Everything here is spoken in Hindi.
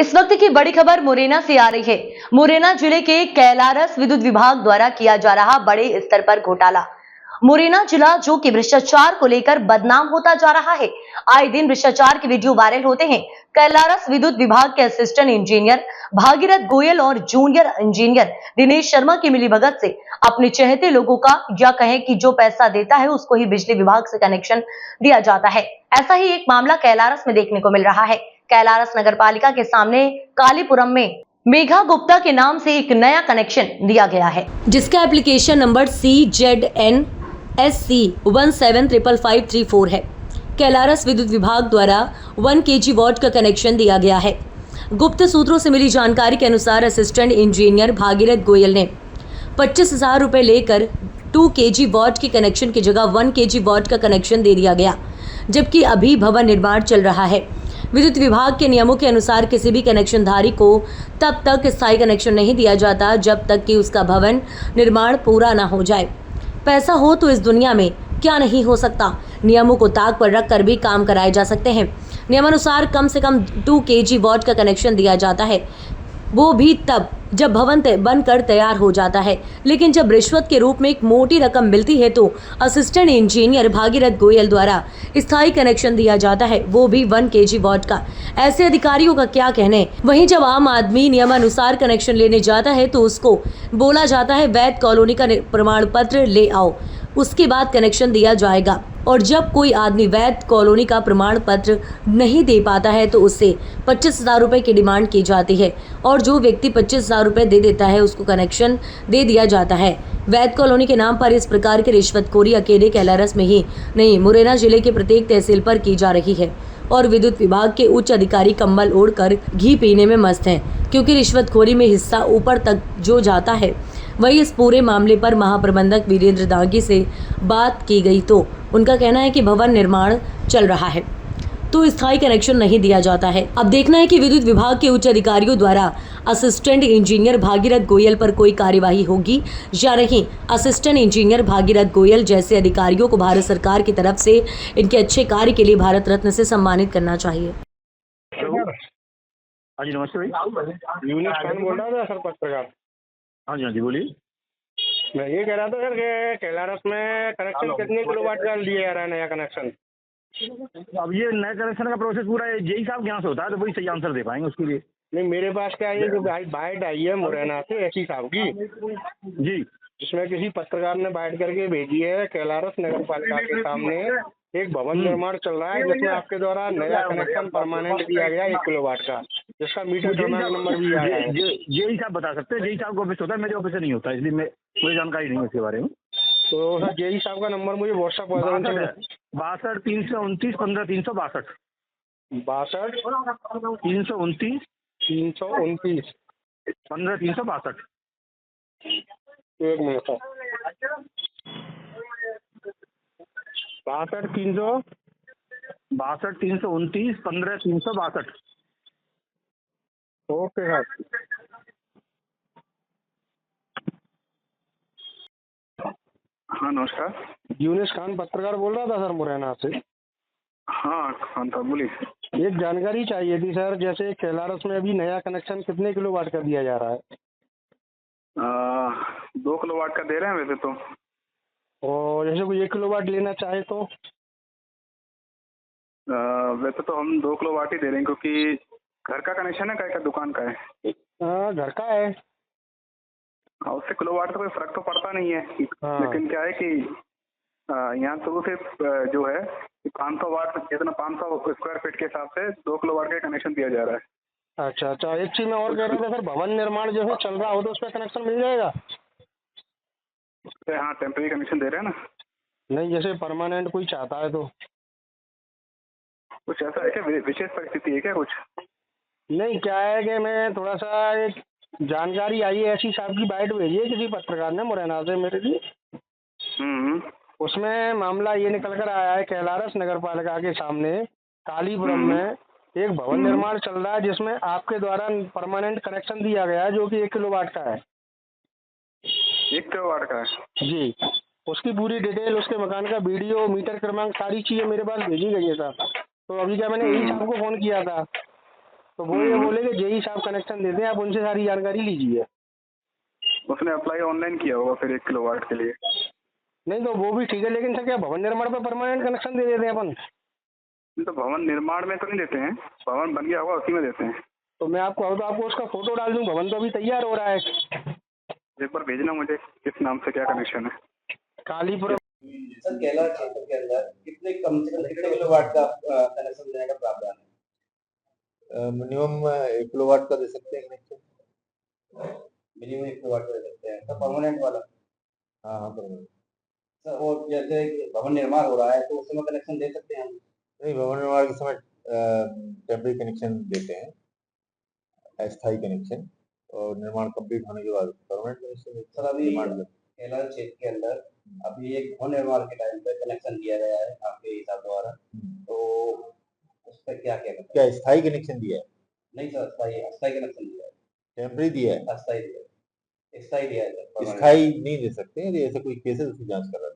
इस वक्त की बड़ी खबर मुरैना से आ रही है। मुरैना जिले के कैलारस विद्युत विभाग द्वारा किया जा रहा बड़े स्तर पर घोटाला। मुरैना जिला जो कि भ्रष्टाचार को लेकर बदनाम होता जा रहा है। आए दिन भ्रष्टाचार के वीडियो वायरल होते हैं। कैलारस विद्युत विभाग के असिस्टेंट इंजीनियर भागीरथ गोयल और जूनियर इंजीनियर दिनेश शर्मा की मिलीभगत से अपने चहेते लोगों का या कहें कि जो पैसा देता है उसको ही बिजली विभाग से कनेक्शन दिया जाता है। ऐसा ही एक मामला कैलारस में देखने को मिल रहा है। कैलारस नगर पालिका के सामने कालीपुरम में मेघा गुप्ता के नाम से एक नया कनेक्शन दिया गया है, जिसका एप्लीकेशन नंबर CZNSC175534 है। कैलारस विद्युत विभाग द्वारा 1 kg वॉट का कनेक्शन दिया गया है। गुप्त सूत्रों से मिली जानकारी के अनुसार असिस्टेंट इंजीनियर भागीरथ गोयल ने 25,000 रुपए लेकर 2 kg वॉट के कनेक्शन की जगह 1 kg वॉट का कनेक्शन दे दिया गया, जबकि अभी भवन निर्माण चल रहा है। विद्युत विभाग के नियमों के अनुसार किसी भी कनेक्शनधारी को तब तक स्थायी कनेक्शन नहीं दिया जाता जब तक कि उसका भवन निर्माण पूरा ना हो जाए। पैसा हो तो इस दुनिया में क्या नहीं हो सकता। नियमों को ताक पर रखकर भी काम कराए जा सकते हैं। नियमानुसार कम से कम 2 kg वॉट का कनेक्शन दिया जाता है, वो भी तब जब भवन बनकर तैयार हो जाता है। लेकिन जब रिश्वत के रूप में एक मोटी रकम मिलती है तो असिस्टेंट इंजीनियर भागीरथ गोयल द्वारा स्थायी कनेक्शन दिया जाता है, वो भी 1 kg वॉट का। ऐसे अधिकारियों का क्या कहने। वहीं जब आम आदमी नियमानुसार कनेक्शन लेने जाता है तो उसको बोला जाता है वैध कॉलोनी का प्रमाण पत्र ले आओ, उसके बाद कनेक्शन दिया जाएगा। और जब कोई आदमी वैध कॉलोनी का प्रमाण पत्र नहीं दे पाता है तो उससे 25,000 रुपए की डिमांड की जाती है, और जो व्यक्ति 25,000 रुपए दे देता है उसको कनेक्शन दे दिया जाता है। वैध कॉलोनी के नाम पर इस प्रकार की रिश्वतखोरी अकेले कैलारस में ही नहीं, मुरैना जिले के प्रत्येक तहसील पर की जा रही है। और विद्युत विभाग के उच्च अधिकारी कंबल ओढ़कर घी पीने में मस्त हैं, क्योंकि रिश्वतखोरी में हिस्सा ऊपर तक जो जाता है। वही इस पूरे मामले पर महाप्रबंधक वीरेंद्र दागी से बात की गई तो उनका कहना है कि भवन निर्माण चल रहा है तो स्थायी कनेक्शन नहीं दिया जाता है। अब देखना है कि विद्युत विभाग के उच्च अधिकारियों द्वारा असिस्टेंट इंजीनियर भागीरथ गोयल पर कोई कार्यवाही होगी या नहीं। असिस्टेंट इंजीनियर भागीरथ गोयल जैसे अधिकारियों को भारत सरकार की तरफ से इनके अच्छे कार्य के लिए भारत रत्न से सम्मानित करना चाहिए। हाँ जी, नमस्ते भाई। यूनिस खान बोल रहा था सर, पत्रकार। हाँ जी बोलिए। मैं ये कह रहा था सर कि कैलारस में कनेक्शन कितने किलोवाट का दिया जा रहा है, नया कनेक्शन? अब ये नए कनेक्शन का प्रोसेस पूरा जेई साहब के यहाँ से होता है, तो वही सही आंसर दे पाएंगे उसके लिए। नहीं, मेरे पास क्या है, जो बाइट आई है मुरैना से एसी साहब की जी, जिसमें किसी पत्रकार ने बाइट करके भेजी है। कैलारस नगर पालिका के सामने एक भवन निर्माण चल रहा है जिसमें आपके द्वारा नया कनेक्शन परमानेंट दिया गया 1 किलोवाट का, जिसका मीटर क्रमांक नंबर भी आया है। जेई साहब बता सकते हैं, जेई साहब का ऑफिस होता है, मेरे ऑफिस से नहीं होता, इसलिए मुझे जानकारी नहीं है इसके बारे में। तो सर जेई साहब का नंबर मुझे व्हाट्सएप कर दें। 62 329 15 362 62 329 329 15 362। एक मिनट सर, 62 329 15 362। Okay sir. हाँ नमस्कार। यूनिस खान पत्रकार बोल रहा था सर, मुरैना से। हाँ खान साहब बोलिए। एक जानकारी चाहिए थी सर, जैसे कैलारस में अभी नया कनेक्शन कितने किलोवाट का दिया जा रहा है? 2 किलोवाट का दे रहे हैं वैसे तो। और जैसे कोई 1 किलोवाट लेना चाहे तो? वैसे तो हम 2 किलोवाट ही दे रहे हैं, क्योंकि घर का कनेक्शन है, क्या दुकान का है? घर का है। उससे किलोवाट का कोई फर्क तो पड़ता नहीं है। लेकिन क्या है कि यहाँ शुरू से जो है 500 वाट, जितना 500 स्क्वायर फीट के हिसाब से 2 किलोवाट का कनेक्शन दिया जा रहा है। अच्छा, एक चीज मैं और कह रहा था सर, भवन निर्माण जो है चल रहा हो तो उसका कनेक्शन मिल जाएगा? हाँ, टेम्परेरी कनेक्शन दे रहे हैं ना। नहीं, जैसे परमानेंट कोई चाहता है तो? कुछ ऐसा है क्या, विशेष परिस्थिति है क्या कुछ? नहीं, क्या है कि मैं थोड़ा सा एक जानकारी आई है, ऐसी साहब की बाइट भेजी है किसी पत्रकार ने मुरैना से मेरे लिए। उसमें मामला ये निकल कर आया है, कैलारस नगर पालिका के सामने कालीपुरम में एक भवन निर्माण चल रहा है जिसमें आपके द्वारा परमानेंट कनेक्शन दिया गया है, जो कि 1 किलोवाट का है। 1 किलोवाट का है जी। उसकी पूरी डिटेल, उसके मकान का वीडियो, मीटर क्रमांक, सारी चीजें मेरे पास भेजी गई है सर। तो अभी क्या मैंने यही साहब को फोन किया था, तो वो ये बोले कि जेई साहब कनेक्शन देते हैं, आप उनसे सारी जानकारी लीजिए। उसने अप्लाई ऑनलाइन किया होगा फिर 1 किलोवाट के लिए। नहीं तो वो भी ठीक है, लेकिन सर क्या भवन निर्माण पे परमानेंट कनेक्शन दे देते हैं अपन? तो भवन निर्माण में तो नहीं देते हैं, भवन बन गया होगा उसी में देते हैं। तो मैं आपको उसका फोटो डाल दूं, भवन तो अभी तैयार हो रहा है। एक बार भेजना मुझे किस नाम से क्या कनेक्शन है। कालीपुरम सर केला क्षेत्र के अंदर कम से कम कितने किलोवाट का कनेक्शन देने का प्रावधान है? मिनिमम 1 किलोवाट का दे सकते हैं कनेक्शन। मिनिमम 1 किलोवाट का दे सकते हैं तो परमानेंट वाला। हाँ हाँ परमानेंट। सर और जैसे कि भवन निर्माण हो रहा है तो उस समय कनेक्शन दे सकते हैं हम? नहीं, भवन निर्माण के समय टेम्परेरी कनेक्शन देते हैं, अस्थायी कनेक्शन, और निर्माण कंप्लीट होने के बाद परमानेंट कनेक्शन। सर अभी केला क्षेत्र के अंदर अभी एक भवन निर्माण के टाइम पे कनेक्शन दिया गया है आपके हिसाब द्वारा, तो उस पर क्या क्या क्या स्थायी कनेक्शन दिया है? नहीं सर, अस्थायी कनेक्शन दिया है। टेम्परेरी दिया है, अस्थायी दिया है, स्थायी दिया है सर। स्थायी नहीं दे सकते हैं। यदि ऐसा कोई केस है तो उसकी जांच कर रहा है।